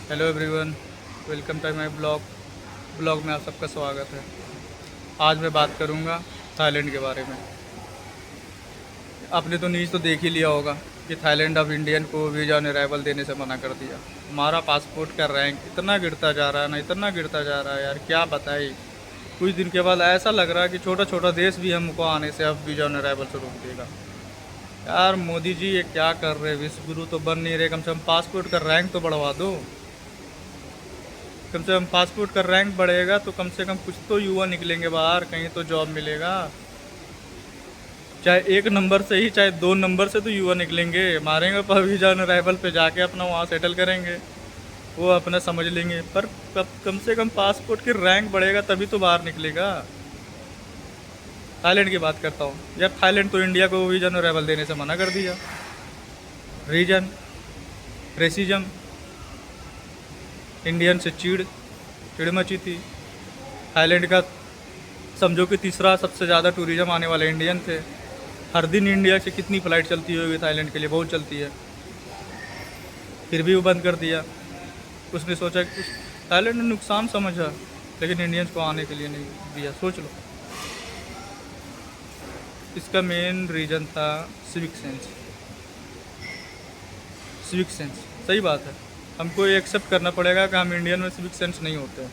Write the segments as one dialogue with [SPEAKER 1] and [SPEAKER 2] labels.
[SPEAKER 1] Hello everyone, welcome to my blog में आप सबका स्वागत है। आज मैं बात करूंगा थाईलैंड के बारे में। आपने तो न्यूज़ तो देख ही लिया होगा कि थाईलैंड अब इंडियन को वीज़ा ऑन अराइवल देने से मना कर दिया। हमारा पासपोर्ट का रैंक इतना गिरता जा रहा है ना, इतना गिरता जा रहा है यार, क्या बताए। कुछ दिन के बाद ऐसा लग रहा है कि छोटा छोटा देश भी हमको आने से अब वीज़ा ऑन अराइवल से रोक देगा। यार मोदी जी ये क्या कर रहे हैं, विश्व गुरु तो बन नहीं रहे, कम से कम पासपोर्ट का रैंक तो बढ़वा दो। कम से कम पासपोर्ट का रैंक बढ़ेगा तो कम से कम कुछ तो युवा निकलेंगे बाहर, कहीं तो जॉब मिलेगा। चाहे 1 नंबर से ही, चाहे 2 नंबर से तो युवा निकलेंगे, मारेंगे पर वीज़ा ऑन अराइवल पे जाके अपना वहाँ सेटल करेंगे, वो अपना समझ लेंगे। पर कम से कम पासपोर्ट की रैंक बढ़ेगा तभी तो बाहर निकलेगा। थाईलैंड की बात करता हूँ यार, थाईलैंड तो इंडिया को वीज़ा ऑन अराइवल देने से मना कर दिया। रीजन रेसिज्म, इंडियन से चिड़ मची थी। थाईलैंड का समझो कि तीसरा सबसे ज़्यादा टूरिज्म आने वाले इंडियन थे। हर दिन इंडिया से कितनी फ़्लाइट चलती होगी थाईलैंड के लिए, बहुत चलती है। फिर भी वो बंद कर दिया। उसने सोचा कि थाईलैंड ने नुकसान समझा, लेकिन इंडियंस को आने के लिए नहीं दिया। सोच लो, इसका मेन रीज़न था सिविक सेंस। सिविक सेंस, सही बात है। हमको ये एक्सेप्ट करना पड़ेगा कि हम इंडियन में सिविक सेंस नहीं होते,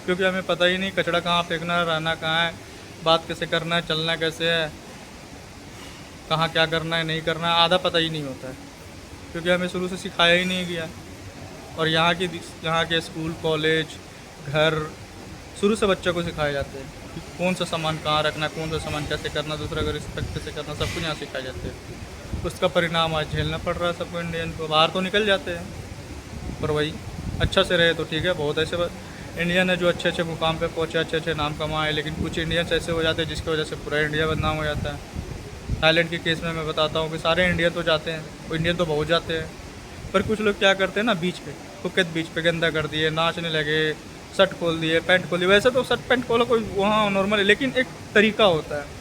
[SPEAKER 1] क्योंकि हमें पता ही नहीं कचरा कहाँ फेंकना है, रहना कहाँ है, बात कैसे करना है, चलना कैसे है, कहाँ क्या करना है नहीं करना है, आधा पता ही नहीं होता है, क्योंकि हमें शुरू से सिखाया ही नहीं गया। और यहाँ के स्कूल, कॉलेज, घर, शुरू से बच्चों को सिखाए जाते हैं कि कौन सा सामान कहाँ रखना, कौन सा सामान कैसे करना, दूसरा का रिस्पेक्ट कैसे करना, सब कुछ यहाँ सिखाए जाते हैं। उसका परिणाम आज झेलना पड़ रहा है सबको। इंडियन को बाहर तो निकल जाते हैं, पर वही अच्छा से रहे तो ठीक है। बहुत ऐसे इंडियन है जो अच्छे अच्छे मुकाम पे पहुँचे, अच्छे अच्छे नाम कमाए, लेकिन कुछ इंडियंस ऐसे हो जाते हैं जिसकी वजह से पूरा इंडिया बदनाम हो जाता है। थाईलैंड के केस में मैं बताता हूँ कि सारे इंडियन तो जाते हैं, वो इंडियन तो बहुत जाते हैं, पर कुछ लोग क्या करते हैं ना, बीच पे फुकेत बीच पे गंदा कर दिए, नाचने लगे, शर्ट खोल दिए, पैंट खोल दिए। वैसे तो शर्ट पैंट खोलो कोई वहाँ नॉर्मल है, लेकिन एक तरीका होता है।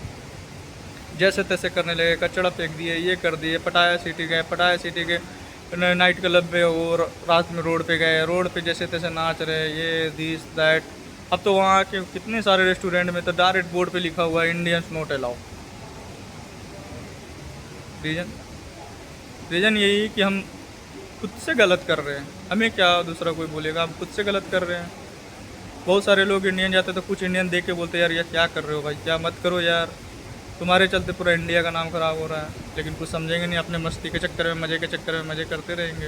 [SPEAKER 1] जैसे तैसे करने लगे, कचड़ा फेंक दिए, ये कर दिए, पटाया सिटी गए नाइट क्लब में, और रात में रोड पे गए, रोड पे जैसे तैसे नाच रहे, ये दिस दैट। अब तो वहाँ के कितने सारे रेस्टोरेंट में तो डायरेक्ट बोर्ड पे लिखा हुआ है Indians not allow. Reason reason यही कि हम खुद से गलत कर रहे हैं, हमें क्या दूसरा कोई बोलेगा, हम खुद से गलत कर रहे हैं। बहुत सारे लोग इंडियन जाते तो कुछ इंडियन देख के बोलते यार, क्या कर रहे हो भाई, क्या मत करो यार, तुम्हारे चलते पूरा इंडिया का नाम ख़राब हो रहा है। लेकिन कुछ समझेंगे नहीं, अपने मस्ती के चक्कर में, मज़े के चक्कर में मज़े करते रहेंगे।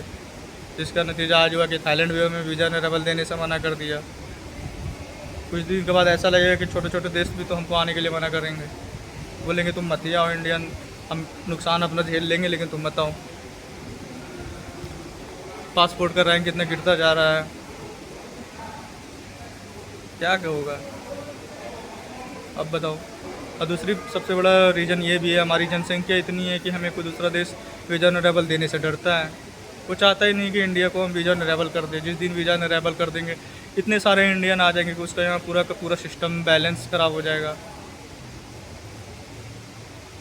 [SPEAKER 1] जिसका नतीजा आज हुआ कि थाईलैंड भी हमें वीज़ा अराइवल देने से मना कर दिया। कुछ दिन के बाद ऐसा लगेगा कि छोटे छोटे देश भी तो हमको आने के लिए मना करेंगे, बोलेंगे तुम मत ही आओ इंडियन, हम नुकसान अपना झेल लेंगे लेकिन तुम मत आओ। पासपोर्ट का रैंक कितना गिरता जा रहा है, क्या होगा अब बताओ। और दूसरी सबसे बड़ा रीज़न ये भी है, हमारी जनसंख्या इतनी है कि हमें कोई दूसरा देश वीज़ा अराइवल देने से डरता है। वो चाहता ही नहीं कि इंडिया को हम वीज़ा अराइवल कर दें। जिस दिन वीज़ा अराइवल कर देंगे, इतने सारे इंडियन आ जाएंगे कि उसका यहाँ पूरा का पूरा सिस्टम बैलेंस ख़राब हो जाएगा।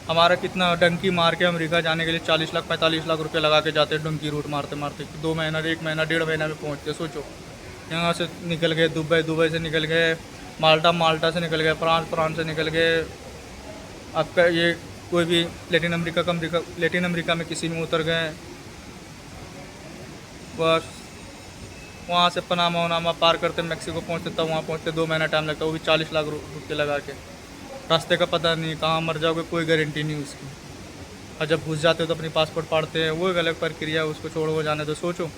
[SPEAKER 1] हमारा कितना डंकी मार के अमेरिका जाने के लिए 40 लाख 45 लाख रुपये लगा के जाते हैं, डंकी रूट मारते मारते 2 महीना, 1 महीना, 1.5 महीना में पहुँचते। सोचो, यहाँ से निकल गए दुबई, दुबई से निकल गए माल्टा, माल्टा से निकल गए फ्रांस, फ्रांस से निकल गए आपका ये कोई भी लेटिन अमेरिका में किसी में उतर गए, बस वहाँ से पनामा वनामा पार करते मैक्सिको पहुँचते, तब वहाँ पहुँचते 2 महीना टाइम लगता है, वो भी 40 लाख रुपये लगा के। रास्ते का पता नहीं, कहाँ मर जाओगे कोई गारंटी नहीं उसकी। और जब घुस जाते हो तो अपनी पासपोर्ट फाड़ते हैं, वो एक अलग प्रक्रिया है, उसको छोड़ वो जाने दो। सोचो,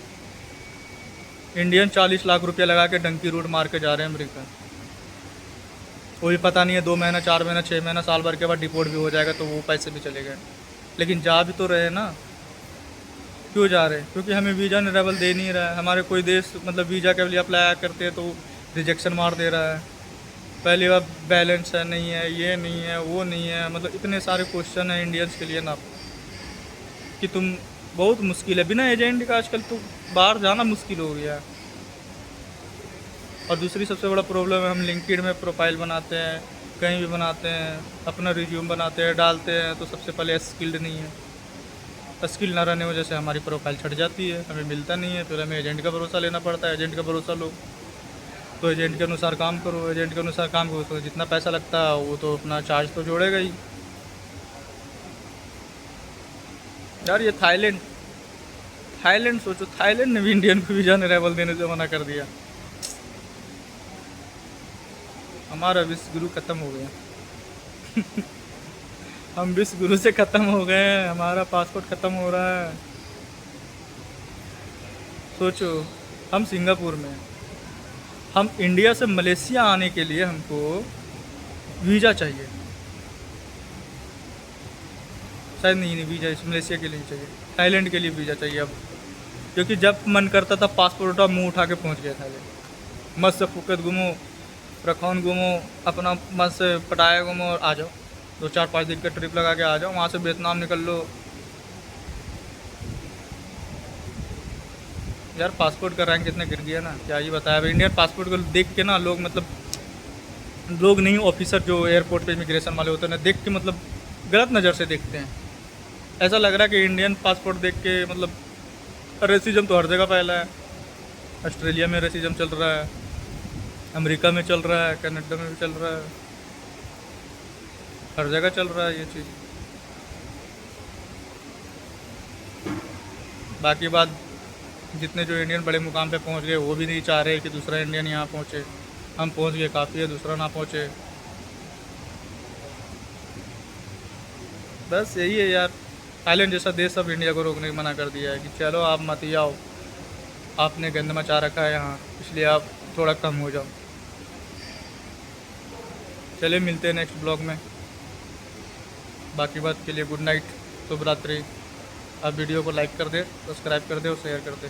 [SPEAKER 1] इंडियन 40 लाख रुपये लगा के डंकी रूट मार के जा रहे हैं अमेरिका। वो भी पता नहीं है 2 महीना, 4 महीना, 6 महीना, साल भर के बाद डिपोर्ट भी हो जाएगा तो वो पैसे भी चले गए। लेकिन जा भी तो रहे ना, क्यों जा रहे हैं? क्योंकि हमें वीज़ा अराइवल दे नहीं रहा है। हमारे कोई देश मतलब वीज़ा के लिए अप्लाई करते हैं तो रिजेक्शन मार दे रहा है। पहली बार बैलेंस है नहीं है, ये नहीं है, वो नहीं है, मतलब इतने सारे क्वेश्चन हैं इंडियंस के लिए ना, कि तुम बहुत मुश्किल है बिना एजेंट का आजकल तो बाहर जाना मुश्किल हो गया है। और दूसरी सबसे बड़ा प्रॉब्लम है, हम लिंक्डइन में प्रोफाइल बनाते हैं, कहीं भी बनाते हैं, अपना रिज्यूम बनाते हैं, डालते हैं, तो सबसे पहले स्किल्ड नहीं है। स्किल ना रहने की वजह से हमारी प्रोफाइल छट जाती है, हमें मिलता नहीं है, फिर हमें एजेंट का भरोसा लेना पड़ता है। एजेंट का भरोसा लो तो एजेंट के अनुसार काम करो, एजेंट के अनुसार काम करो तो जितना पैसा लगता है वो तो अपना चार्ज तो जोड़ेगा ही। यार ये थाईलैंड थाईलैंड सोचो, थाईलैंड ने भी इंडियन को वीज़ा अराइवल देने से मना कर दिया। हमारा विश्व गुरु खत्म हो गया। हम विश्व गुरु से ख़त्म हो गए हैं, हमारा पासपोर्ट ख़त्म हो रहा है। सोचो, हम सिंगापुर में, हम इंडिया से मलेशिया आने के लिए हमको वीज़ा चाहिए। शायद नहीं वीज़ा इस मलेशिया के लिए चाहिए, थाईलैंड के लिए वीज़ा चाहिए अब। क्योंकि जब मन करता था पासपोर्ट उठा, मुँह उठा के पहुँच गया थाईलैंड। मस्त से फुकेत घूमो, रखौन घूमो, अपना मस्त से पटाया घूमो और आ जाओ। 2-4-5 दिन का ट्रिप लगा के आ जाओ, वहाँ से वियतनाम निकल लो। यार पासपोर्ट का रैंक कितने गिर गया ना, क्या ही बताया। अब इंडियन पासपोर्ट को देख के ना लोग, मतलब लोग नहीं, ऑफिसर जो एयरपोर्ट पे इमिग्रेशन वाले होते हैं ना, देख के मतलब गलत नज़र से देखते हैं। ऐसा लग रहा है कि इंडियन पासपोर्ट देख के मतलब रेसिज्म तो हर जगह फैला है। ऑस्ट्रेलिया में रेसिज्म चल रहा है, अमेरिका में चल रहा है, कनाडा में भी चल रहा है, हर जगह चल रहा है ये चीज़। बाकी बात, जितने जो इंडियन बड़े मुकाम पे पहुंच गए वो भी नहीं चाह रहे कि दूसरा इंडियन यहाँ पहुंचे। हम पहुंच गए काफ़ी है, दूसरा ना पहुंचे। बस यही है यार, थाईलैंड जैसा देश सब इंडिया को रोकने की मना कर दिया है कि चलो आप मत ही आओ, आपने गंद मचा रखा है यहाँ, इसलिए आप थोड़ा कम हो जाओ। चलिए मिलते हैं नेक्स्ट ब्लॉग में। बाकी बात के लिए गुड नाइट, शुभ रात्रि। आप वीडियो को लाइक कर दे, सब्सक्राइब कर दे और शेयर कर दे।